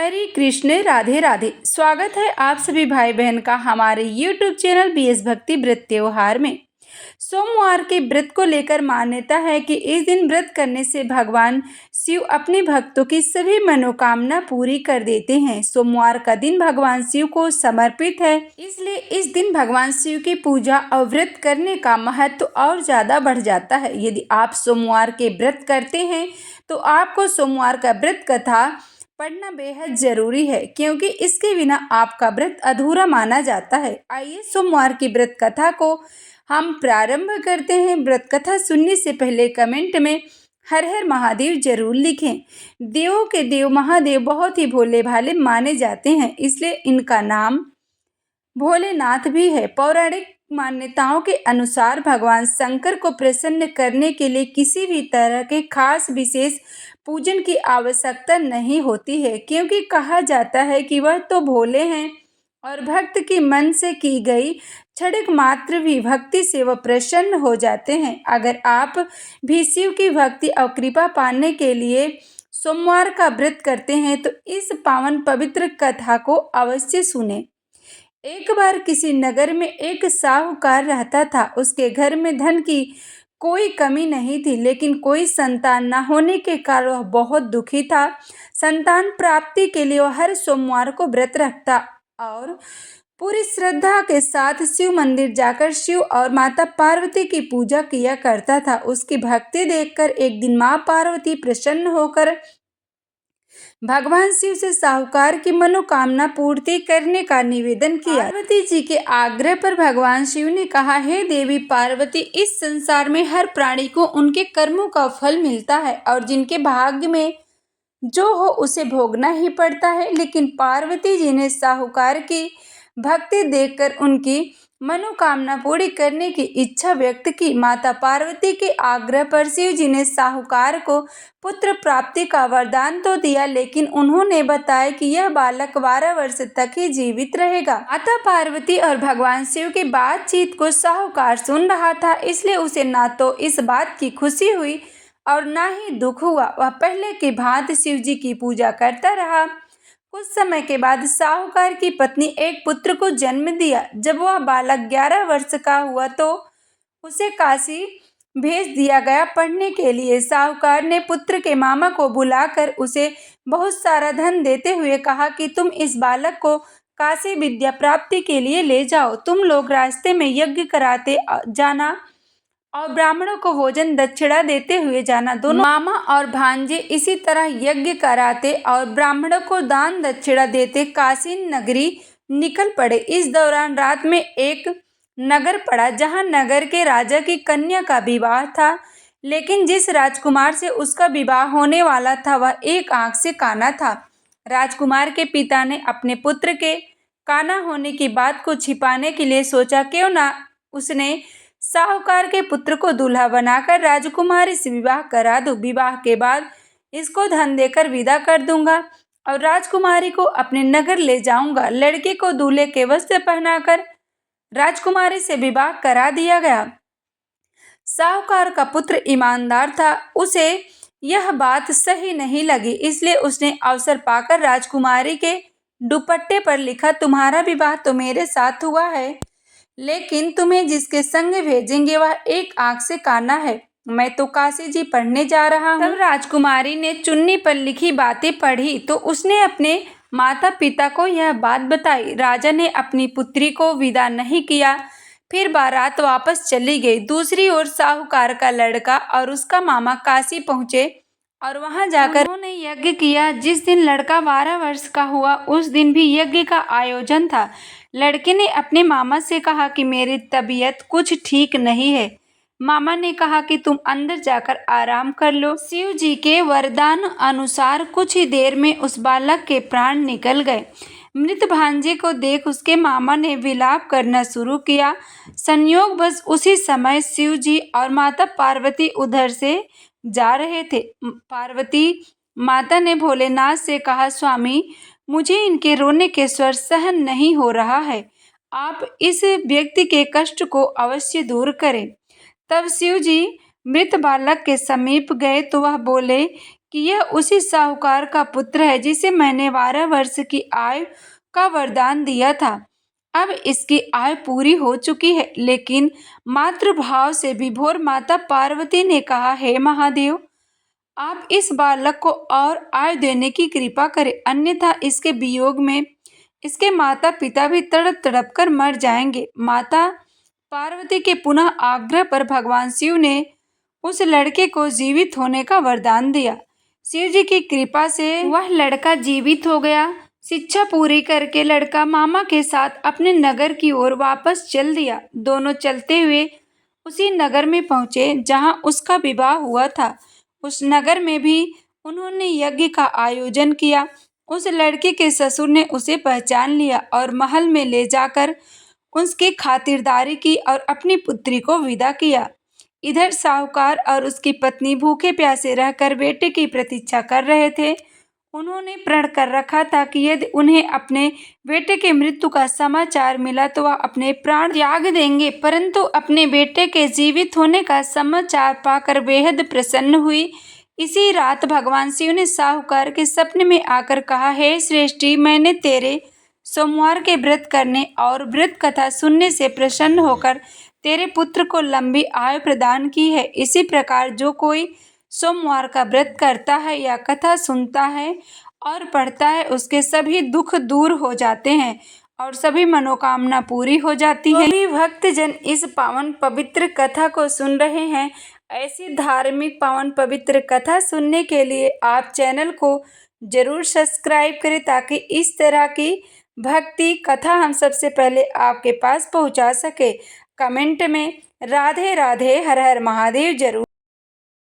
हरे कृष्ण राधे राधे। स्वागत है आप सभी भाई बहन का हमारे YouTube चैनल BS भक्ति व्रत त्योहार में। सोमवार के व्रत को लेकर मान्यता है कि इस दिन व्रत करने से भगवान शिव अपने भक्तों की सभी मनोकामना पूरी कर देते हैं। सोमवार का दिन भगवान शिव को समर्पित है, इसलिए इस दिन भगवान शिव की पूजा और व्रत करने का महत्व और ज्यादा बढ़ जाता है। यदि आप सोमवार के व्रत करते हैं तो आपको सोमवार का व्रत कथा पढ़ना बेहद जरूरी है, क्योंकि इसके बिना आपका व्रत अधूरा माना जाता है। आइए सोमवार की व्रत कथा को हम प्रारंभ करते हैं। व्रत कथा सुनने से पहले कमेंट में हर हर महादेव जरूर लिखें। देवों के देव महादेव बहुत ही भोले भाले माने जाते हैं, इसलिए इनका नाम भोलेनाथ भी है। पौराणिक मान्यताओं के अनुसार भगवान शंकर को प्रसन्न करने के लिए किसी भी तरह के खास विशेष पूजन की आवश्यकता नहीं होती है, क्योंकि कहा जाता है कि वह तो भोले हैं और भक्त के मन से की गई क्षणिक मात्र भी भक्ति से वह प्रसन्न हो जाते हैं। अगर आप भी शिव की भक्ति और कृपा पाने के लिए सोमवार का व्रत करते हैं तो इस पावन पवित्र कथा को अवश्य सुनें। एक बार किसी नगर में एक साहूकार रहता था। उसके घर में धन की कोई कमी नहीं थी, लेकिन कोई संतान न होने के कारण वह बहुत दुखी था। संतान प्राप्ति के लिए वह हर सोमवार को व्रत रखता और पूरी श्रद्धा के साथ शिव मंदिर जाकर शिव और माता पार्वती की पूजा किया करता था। उसकी भक्ति देखकर एक दिन माँ पार्वती प्रसन्न होकर भगवान शिव से साहूकार की मनोकामना पूर्ति करने का निवेदन किया। पार्वती जी के आग्रह पर भगवान शिव ने कहा, हे देवी पार्वती, इस संसार में हर प्राणी को उनके कर्मों का फल मिलता है और जिनके भाग्य में जो हो उसे भोगना ही पड़ता है। लेकिन पार्वती जी ने साहूकार की भक्ति देखकर उनकी मनोकामना पूरी करने की इच्छा व्यक्त की। माता पार्वती के आग्रह पर शिव जी ने साहूकार को पुत्र प्राप्ति का वरदान तो दिया, लेकिन उन्होंने बताया कि यह बालक 12 वर्ष तक ही जीवित रहेगा। माता पार्वती और भगवान शिव की बातचीत को साहूकार सुन रहा था, इसलिए उसे ना तो इस बात की खुशी हुई और ना ही दुख हुआ। वह पहले की भांति शिव जी की पूजा करता रहा। कुछ समय के बाद साहूकार की पत्नी एक पुत्र को जन्म दिया। जब वह बालक 11 वर्ष का हुआ तो उसे काशी भेज दिया गया पढ़ने के लिए। साहूकार ने पुत्र के मामा को बुलाकर उसे बहुत सारा धन देते हुए कहा कि तुम इस बालक को काशी विद्या प्राप्ति के लिए ले जाओ। तुम लोग रास्ते में यज्ञ कराते जाना और ब्राह्मणों को भोजन दक्षिणा देते हुए जाना। दोनों मामा और भांजे इसी तरह यज्ञ कराते और ब्राह्मणों को दान दक्षिणा देते काशी नगरी निकल पड़े। इस दौरान रात में एक नगर पड़ा, जहां नगर के राजा की कन्या का विवाह था, लेकिन जिस राजकुमार से उसका विवाह होने वाला था वह एक आंख से काना था। राजकुमार के पिता ने अपने पुत्र के काना होने की बात को छिपाने के लिए सोचा, क्यों ना उसने साहूकार के पुत्र को दूल्हा बनाकर राजकुमारी से विवाह करा दूं। विवाह के बाद इसको धन देकर विदा कर दूंगा और राजकुमारी को अपने नगर ले जाऊंगा। लड़के को दूल्हे के वस्त्र पहनाकर राजकुमारी से विवाह करा दिया गया। साहूकार का पुत्र ईमानदार था, उसे यह बात सही नहीं लगी, इसलिए उसने अवसर पाकर राजकुमारी के दुपट्टे पर लिखा, तुम्हारा विवाह तो मेरे साथ हुआ है, लेकिन तुम्हें जिसके संग भेजेंगे वह एक आंख से काना है। मैं तो काशी जी पढ़ने जा रहा हूँ। तब राजकुमारी ने चुन्नी पर लिखी बातें पढ़ी तो उसने अपने माता पिता को यह बात बताई। राजा ने अपनी पुत्री को विदा नहीं किया, फिर बारात वापस चली गई। दूसरी ओर साहूकार का लड़का और उसका मामा काशी पहुंचे और वहां जाकर उन्होंने यज्ञ किया। जिस दिन लड़का 12 वर्ष का हुआ उस दिन भी यज्ञ का आयोजन था। लड़के ने अपने मामा से कहा कि मेरी तबीयत कुछ ठीक नहीं है। मामा ने कहा कि तुम अंदर जाकर आराम कर लो। शिव जी के वरदान अनुसार कुछ ही देर में उस बालक के प्राण निकल गए। मृत भांजे को देख उसके मामा ने विलाप करना शुरू किया। संयोग बस उसी समय शिव जी और माता पार्वती उधर से जा रहे थे। पार्वती माता ने भोलेनाथ से कहा, स्वामी, मुझे इनके रोने के स्वर सहन नहीं हो रहा है, आप इस व्यक्ति के कष्ट को अवश्य दूर करें। तब शिव जी मृत बालक के समीप गए तो वह बोले कि यह उसी साहूकार का पुत्र है जिसे मैंने 12 वर्ष की आयु का वरदान दिया था। अब इसकी आयु पूरी हो चुकी है। लेकिन मातृभाव से विभोर माता पार्वती ने कहा, हे महादेव, आप इस बालक को और आयु देने की कृपा करें, अन्यथा इसके वियोग में इसके माता पिता भी तड़प तड़प कर मर जाएंगे। माता पार्वती के पुनः आग्रह पर भगवान शिव ने उस लड़के को जीवित होने का वरदान दिया। शिव जी की कृपा से वह लड़का जीवित हो गया। शिक्षा पूरी करके लड़का मामा के साथ अपने नगर की ओर वापस चल दिया। दोनों चलते हुए उसी नगर में पहुंचे जहां उसका विवाह हुआ था। उस नगर में भी उन्होंने यज्ञ का आयोजन किया। उस लड़के के ससुर ने उसे पहचान लिया और महल में ले जाकर उसकी खातिरदारी की और अपनी पुत्री को विदा किया। इधर साहूकार और उसकी पत्नी भूखे प्यासे रहकर बेटे की प्रतीक्षा कर रहे थे। उन्होंने प्रण कर रखा था कि यदि उन्हें अपने बेटे के मृत्यु का समाचार मिला तो वह अपने प्राण त्याग देंगे, परंतु अपने बेटे के जीवित होने का समाचार पाकर बेहद प्रसन्न हुई। इसी रात भगवान शिव ने साहूकार के सपने में आकर कहा, हे श्रेष्ठी, मैंने तेरे सोमवार के व्रत करने और व्रत कथा सुनने से प्रसन्न होकर तेरे पुत्र को लंबी आयु प्रदान की है। इसी प्रकार जो कोई सोमवार का व्रत करता है या कथा सुनता है और पढ़ता है, उसके सभी दुख दूर हो जाते हैं और सभी मनोकामना पूरी हो जाती है। सभी भक्तजन इस पावन पवित्र कथा को सुन रहे हैं। ऐसी धार्मिक पावन पवित्र कथा सुनने के लिए आप चैनल को जरूर सब्सक्राइब करें ताकि इस तरह की भक्ति कथा हम सबसे पहले आपके पास पहुंचा सके। कमेंट में राधे राधे हर हर महादेव जरूर